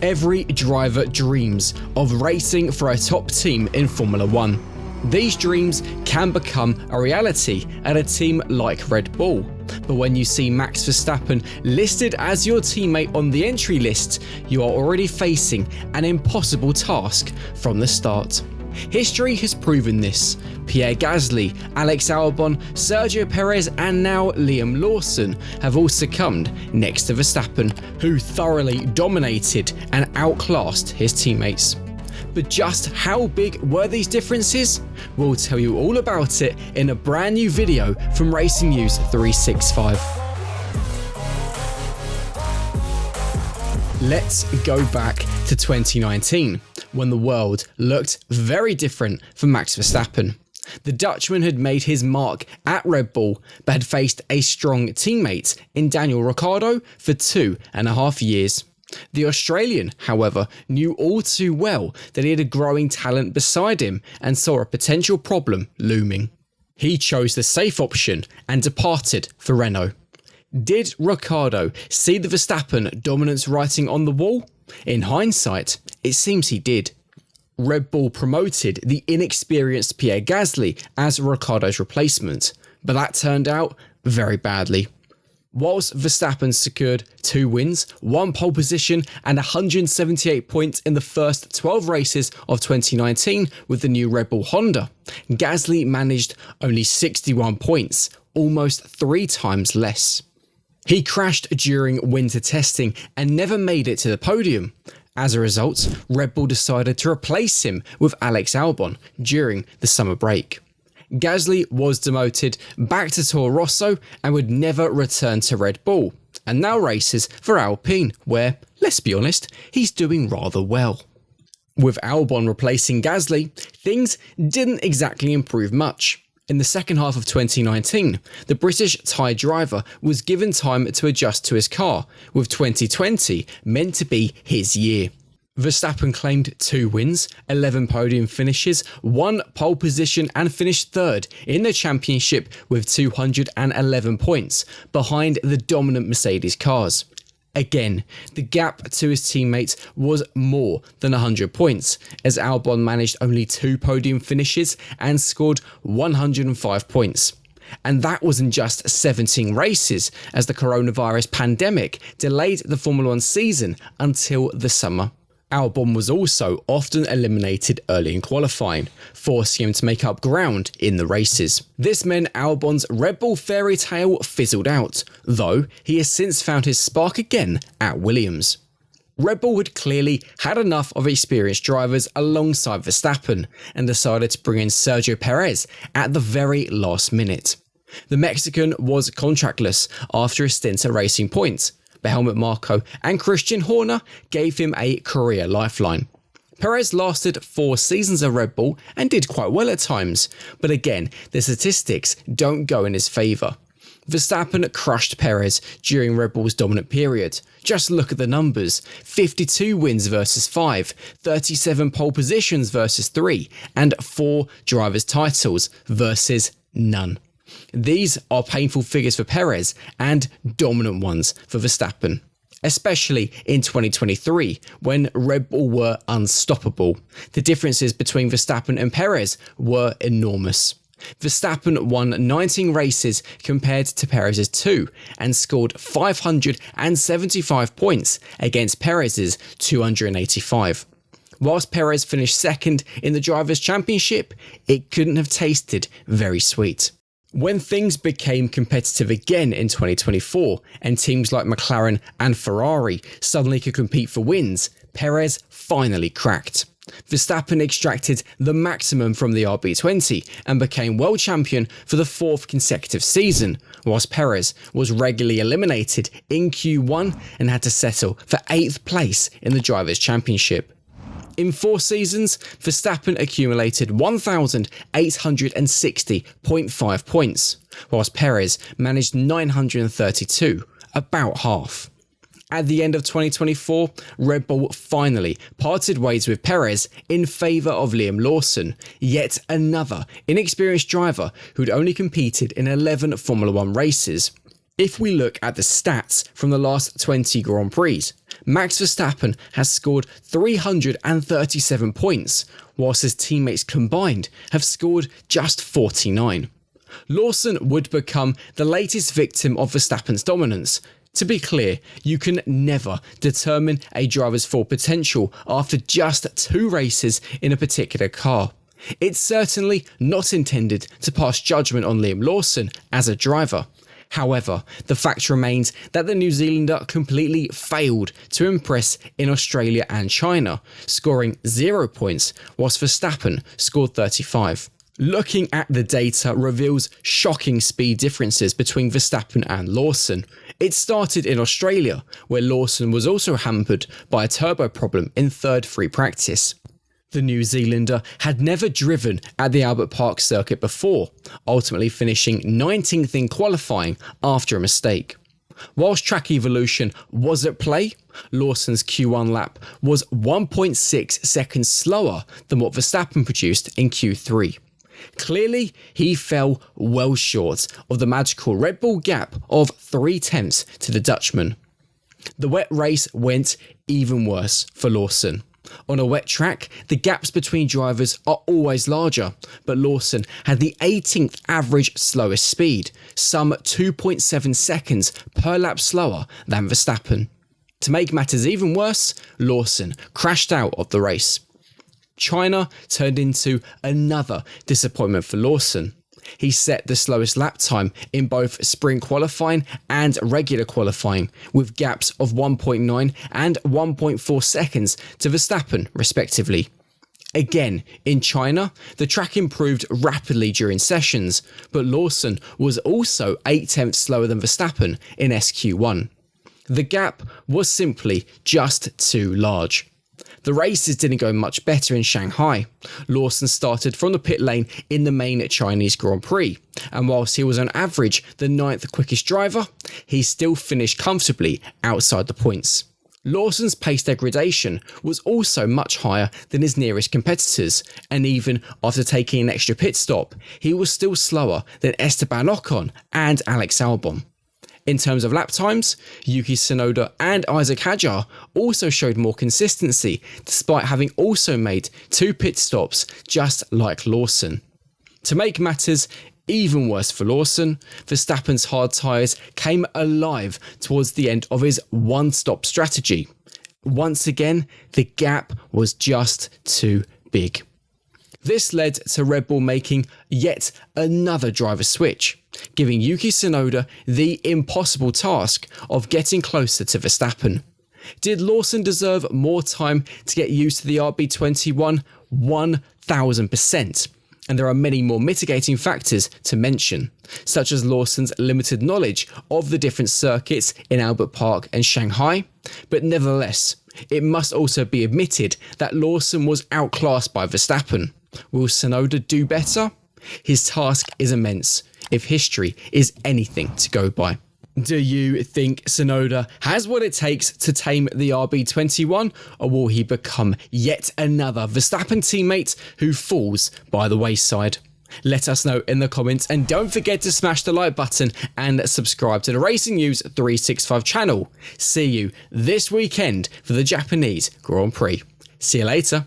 Every driver dreams of racing for a top team in Formula 1. These dreams can become a reality at a team like Red Bull. But when you see Max Verstappen listed as your teammate on the entry list, you are already facing an impossible task from the start. History has proven this. Pierre Gasly, Alex Albon, Sergio Perez and now Liam Lawson have all succumbed next to Verstappen, who thoroughly dominated and outclassed his teammates. But just how big were these differences? We'll tell you all about it in a brand new video from Racing News 365. Let's go back to 2019, when the world looked very different for Max Verstappen. The Dutchman had made his mark at Red Bull, but had faced a strong teammate in Daniel Ricciardo for 2.5 years. The Australian, however, knew all too well that he had a growing talent beside him and saw a potential problem looming. He chose the safe option and departed for Renault. Did Ricciardo see the Verstappen dominance writing on the wall? In hindsight, it seems he did. Red Bull promoted the inexperienced Pierre Gasly as Ricciardo's replacement, but that turned out very badly. Whilst Verstappen secured 2 wins, 1 pole position and 178 points in the first 12 races of 2019 with the new Red Bull Honda, Gasly managed only 61 points, almost 3 times less. He crashed during winter testing and never made it to the podium. As a result, Red Bull decided to replace him with Alex Albon during the summer break. Gasly was demoted back to Toro Rosso and would never return to Red Bull, and now races for Alpine, where, let's be honest, he's doing rather well. With Albon replacing Gasly, things didn't exactly improve much. In the second half of 2019, the British Thai driver was given time to adjust to his car, with 2020 meant to be his year. Verstappen claimed 2 wins, 11 podium finishes, 1 pole position and finished 3rd in the championship with 211 points, behind the dominant Mercedes cars. Again, the gap to his teammates was more than 100 points, as Albon managed only 2 podium finishes and scored 105 points. And that wasn't just 17 races, as the coronavirus pandemic delayed the Formula 1 season until the summer. Albon was also often eliminated early in qualifying, forcing him to make up ground in the races. This meant Albon's Red Bull fairy tale fizzled out, though he has since found his spark again at Williams. Red Bull had clearly had enough of experienced drivers alongside Verstappen and decided to bring in Sergio Perez at the very last minute. The Mexican was contractless after a stint at Racing Point, but Helmut Marko and Christian Horner gave him a career lifeline. Perez lasted 4 seasons at Red Bull and did quite well at times, but again, the statistics don't go in his favour. Verstappen crushed Perez during Red Bull's dominant period. Just look at the numbers: 52 wins versus 5, 37 pole positions versus 3, and 4 drivers' titles versus none. These are painful figures for Perez and dominant ones for Verstappen, especially in 2023 when Red Bull were unstoppable. The differences between Verstappen and Perez were enormous. Verstappen won 19 races compared to Perez's 2 and scored 575 points against Perez's 285. Whilst Perez finished 2nd in the Drivers' Championship, it couldn't have tasted very sweet. When things became competitive again in 2024 and teams like McLaren and Ferrari suddenly could compete for wins, Perez finally cracked. Verstappen extracted the maximum from the RB20 and became world champion for the 4th consecutive season, whilst Perez was regularly eliminated in Q1 and had to settle for 8th place in the Drivers' Championship. In 4 seasons, Verstappen accumulated 1,860.5 points, whilst Perez managed 932, about half. At the end of 2024, Red Bull finally parted ways with Perez in favour of Liam Lawson, yet another inexperienced driver who'd only competed in 11 Formula 1 races. If we look at the stats from the last 20 Grand Prix, Max Verstappen has scored 337 points, whilst his teammates combined have scored just 49. Lawson would become the latest victim of Verstappen's dominance. To be clear, you can never determine a driver's full potential after just 2 races in a particular car. It's certainly not intended to pass judgment on Liam Lawson as a driver. However, the fact remains that the New Zealander completely failed to impress in Australia and China, scoring 0 points, whilst Verstappen scored 35. Looking at the data reveals shocking speed differences between Verstappen and Lawson. It started in Australia, where Lawson was also hampered by a turbo problem in third free practice. The New Zealander had never driven at the Albert Park circuit before, ultimately finishing 19th in qualifying after a mistake. Whilst track evolution was at play, Lawson's Q1 lap was 1.6 seconds slower than what Verstappen produced in Q3. Clearly, he fell well short of the magical Red Bull gap of 0.3 to the Dutchman. The wet race went even worse for Lawson. On a wet track, the gaps between drivers are always larger, but Lawson had the 18th average slowest speed, some 2.7 seconds per lap slower than Verstappen. To make matters even worse, Lawson crashed out of the race. China turned into another disappointment for Lawson. He set the slowest lap time in both sprint qualifying and regular qualifying, with gaps of 1.9 and 1.4 seconds to Verstappen, respectively. Again, in China, the track improved rapidly during sessions, but Lawson was also 0.8 slower than Verstappen in SQ1. The gap was simply just too large. The races didn't go much better in Shanghai. Lawson started from the pit lane in the main Chinese Grand Prix, and whilst he was on average the 9th quickest driver, he still finished comfortably outside the points. Lawson's pace degradation was also much higher than his nearest competitors, and even after taking an extra pit stop, he was still slower than Esteban Ocon and Alex Albon. In terms of lap times, Yuki Tsunoda and Isaac Hadjar also showed more consistency, despite having also made 2 pit stops just like Lawson. To make matters even worse for Lawson, Verstappen's hard tyres came alive towards the end of his one-stop strategy. Once again, the gap was just too big. This led to Red Bull making yet another driver switch, giving Yuki Tsunoda the impossible task of getting closer to Verstappen. Did Lawson deserve more time to get used to the RB21? 1000%. And there are many more mitigating factors to mention, such as Lawson's limited knowledge of the different circuits in Albert Park and Shanghai, but nevertheless, it must also be admitted that Lawson was outclassed by Verstappen. Will Tsunoda do better? His task is immense, if history is anything to go by. Do you think Tsunoda has what it takes to tame the RB21, or will he become yet another Verstappen teammate who falls by the wayside? Let us know in the comments, and don't forget to smash the like button and subscribe to the Racing News 365 channel. See you this weekend for the Japanese Grand Prix. See you later.